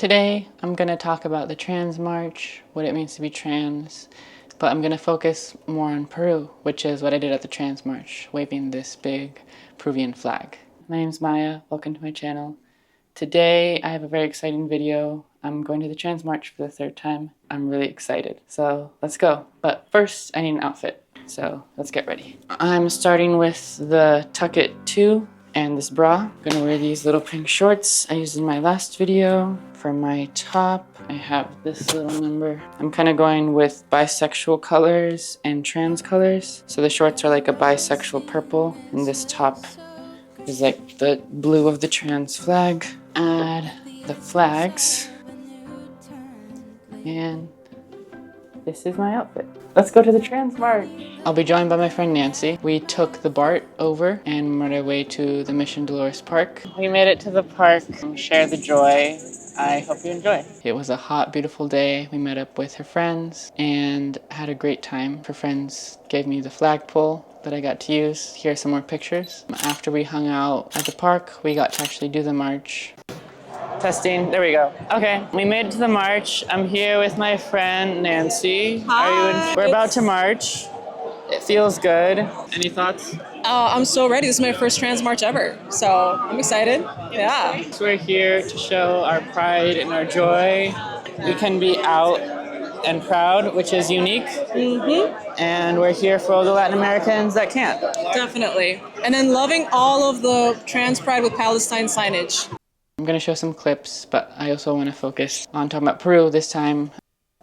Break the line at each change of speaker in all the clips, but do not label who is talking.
Today, I'm going to talk about the trans march, what it means to be trans, but I'm going to focus more on Peru, which is what I did at the trans march, waving this big Peruvian flag. My name's Maya, welcome to my channel. Today, I have a very exciting video. I'm going to the trans march for the third time. I'm really excited, so let's go. But first, I need an outfit, so let's get ready. I'm starting with the Tuck It 2 and this bra. I'm gonna wear these little pink shorts I used in my last video. For my top, I have this little number. I'm kind of going with bisexual colors and trans colors. So the shorts are like a bisexual purple, and this top is like the blue of the trans flag. Add the flags, and this is my outfit. Let's go to the trans march. I'll be joined by my friend Nancy. We took the BART over and made our way to the Mission Dolores Park. We made it to the park and share the joy. I hope you enjoy. It was a hot, beautiful day. We met up with her friends and had a great time. Her friends gave me the flagpole that I got to use. Here are some more pictures. After we hung out at the park, we got to actually do the march. Testing, there we go. Okay, we made it to the march. I'm here with my friend Nancy.
Hi.
We're about to march. It feels good. Any thoughts?
I'm so ready. This is my first trans march ever, so I'm excited. Yeah.
So we're here to show our pride and our joy. We can be out and proud, which is unique. And we're here for all the Latin Americans that can't.
Definitely. And then loving all of the trans pride with Palestine signage.
I'm going to show some clips, but I also want to focus on talking about Peru this time.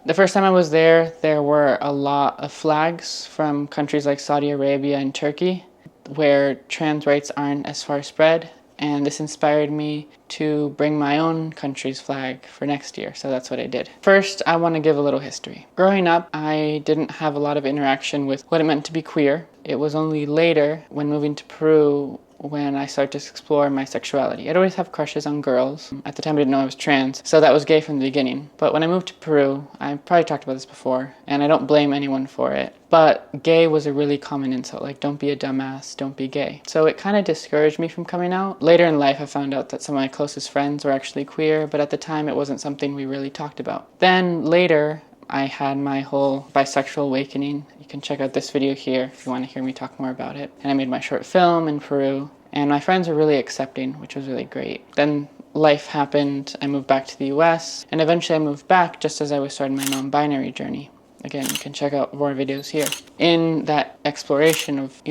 The first time I was there were a lot of flags from countries like Saudi Arabia and Turkey, where trans rights aren't as far spread, and this inspired me to bring my own country's flag for next year, so that's what I did. First, I want to give a little history. Growing up, I didn't have a lot of interaction with what it meant to be queer. It was only later, when moving to Peru, when I started to explore my sexuality. I'd always have crushes on girls. At the time I didn't know I was trans, so that was gay from the beginning. But when I moved to Peru, I probably talked about this before, and I don't blame anyone for it, but gay was a really common insult, like don't be a dumbass, don't be gay. So it kind of discouraged me from coming out. Later in life I found out that some of my closest friends were actually queer, but at the time it wasn't something we really talked about. Then later, I had my whole bisexual awakening. You can check out this video here if you want to hear me talk more about it. And I made my short film in Peru, and my friends were really accepting, which was really great. Then life happened, I moved back to the US, and eventually I moved back just as I was starting my non-binary journey. Again, you can check out more videos here. In that exploration of,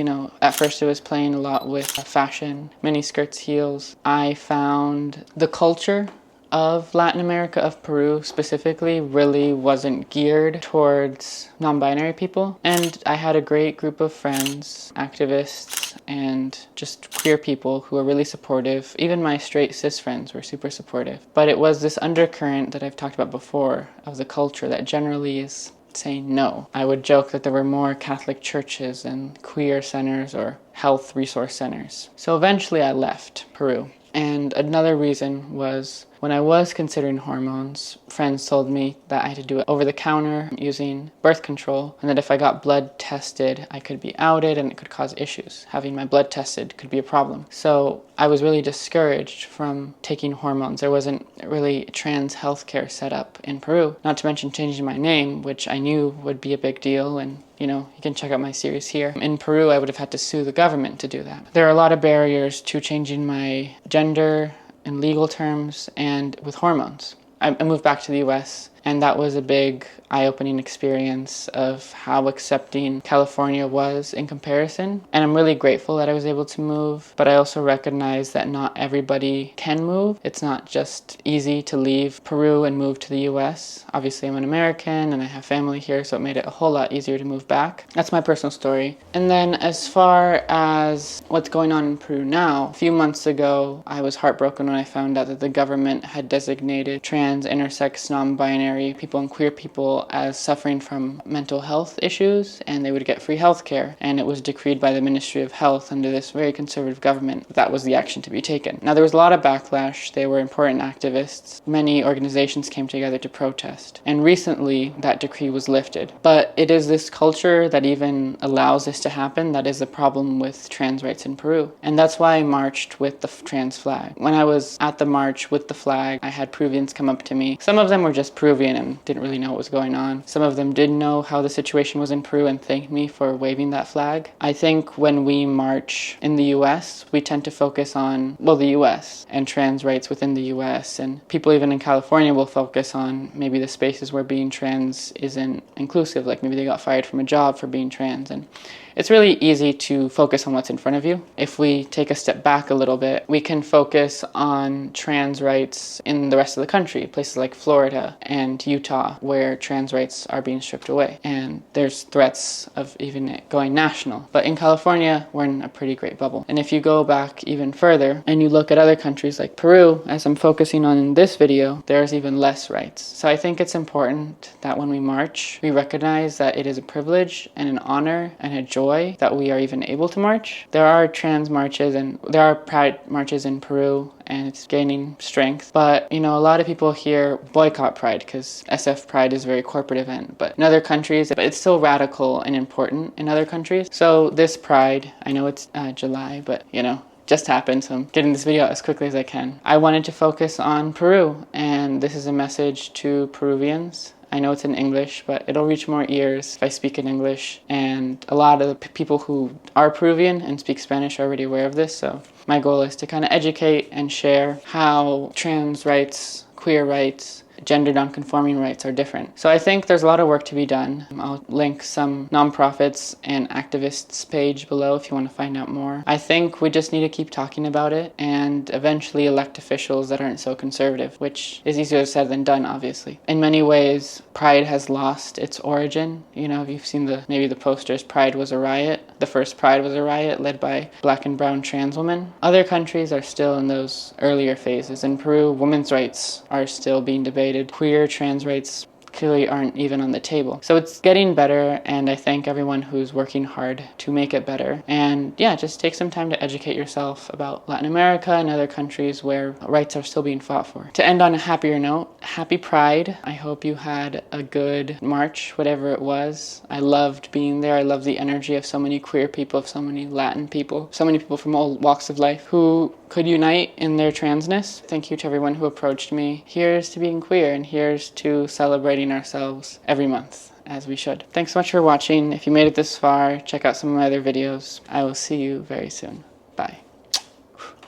at first it was playing a lot with fashion, mini skirts, heels. I found the culture of Latin America, of Peru specifically, really wasn't geared towards non-binary people. And I had a great group of friends, activists, and just queer people who were really supportive. Even my straight cis friends were super supportive. But it was this undercurrent that I've talked about before of the culture that generally is saying no. I would joke that there were more Catholic churches and queer centers or health resource centers. So eventually I left Peru. And another reason was when I was considering hormones, friends told me that I had to do it over the counter using birth control, and that if I got blood tested, I could be outed and it could cause issues. Having my blood tested could be a problem. So I was really discouraged from taking hormones. There wasn't really trans healthcare set up in Peru, not to mention changing my name, which I knew would be a big deal, and you can check out my series here. In Peru, I would have had to sue the government to do that. There are a lot of barriers to changing my gender in legal terms and with hormones. I moved back to the US, and that was a big eye-opening experience of how accepting California was in comparison. And I'm really grateful that I was able to move, but I also recognize that not everybody can move. It's not just easy to leave Peru and move to the US. Obviously, I'm an American and I have family here, so it made it a whole lot easier to move back. That's my personal story. And then as far as what's going on in Peru now, a few months ago, I was heartbroken when I found out that the government had designated trans, intersex, non-binary non-binary people and queer people as suffering from mental health issues, and they would get free health care. And it was decreed by the Ministry of Health under this very conservative government that was the action to be taken. Now, there was a lot of backlash. They were important activists. Many organizations came together to protest. And recently, that decree was lifted. But it is this culture that even allows this to happen that is the problem with trans rights in Peru. And that's why I marched with the trans flag. When I was at the march with the flag, I had Peruvians come up to me. Some of them were just Peruvian and didn't really know what was going on. Some of them did know how the situation was in Peru and thanked me for waving that flag. I think when we march in the US, we tend to focus on, well, the US and trans rights within the US, and people even in California will focus on maybe the spaces where being trans isn't inclusive, like maybe they got fired from a job for being trans. And it's really easy to focus on what's in front of you. If we take a step back a little bit, we can focus on trans rights in the rest of the country, places like Florida and Utah, where trans rights are being stripped away. And there's threats of even it going national. But in California, we're in a pretty great bubble. And if you go back even further and you look at other countries like Peru, as I'm focusing on in this video, there's even less rights. So I think it's important that when we march, we recognize that it is a privilege and an honor and a joy that we are even able to march. There are trans marches and there are pride marches in Peru, and it's gaining strength. But, you know, a lot of people here boycott Pride because SF Pride is a very corporate event. But in other countries, it's still radical and important in other countries. So this Pride, I know it's July, but, you know, just happened, so I'm getting this video out as quickly as I can. I wanted to focus on Peru, and this is a message to Peruvians. I know it's in English, but it'll reach more ears if I speak in English. And a lot of the people who are Peruvian and speak Spanish are already aware of this. So my goal is to kind of educate and share how trans rights, queer rights, gender non-conforming rights are different. So I think there's a lot of work to be done. I'll link some nonprofits and activists page below if you want to find out more. I think we just need to keep talking about it and eventually elect officials that aren't so conservative, which is easier said than done, obviously. In many ways, Pride has lost its origin. You know, if you've seen maybe the posters, Pride was a riot. The first Pride was a riot led by black and brown trans women. Other countries are still in those earlier phases. In Peru, women's rights are still being debated. Queer, trans rights clearly aren't even on the table. So it's getting better, and I thank everyone who's working hard to make it better. And yeah, just take some time to educate yourself about Latin America and other countries where rights are still being fought for. To end on a happier note, happy Pride. I hope you had a good March, whatever it was. I loved being there. I love the energy of so many queer people, of so many Latin people, so many people from all walks of life who could unite in their transness. Thank you to everyone who approached me. Here's to being queer, and here's to celebrating ourselves every month, as we should. Thanks so much for watching. If you made it this far, check out some of my other videos. I will see you very soon. Bye.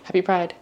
Happy Pride.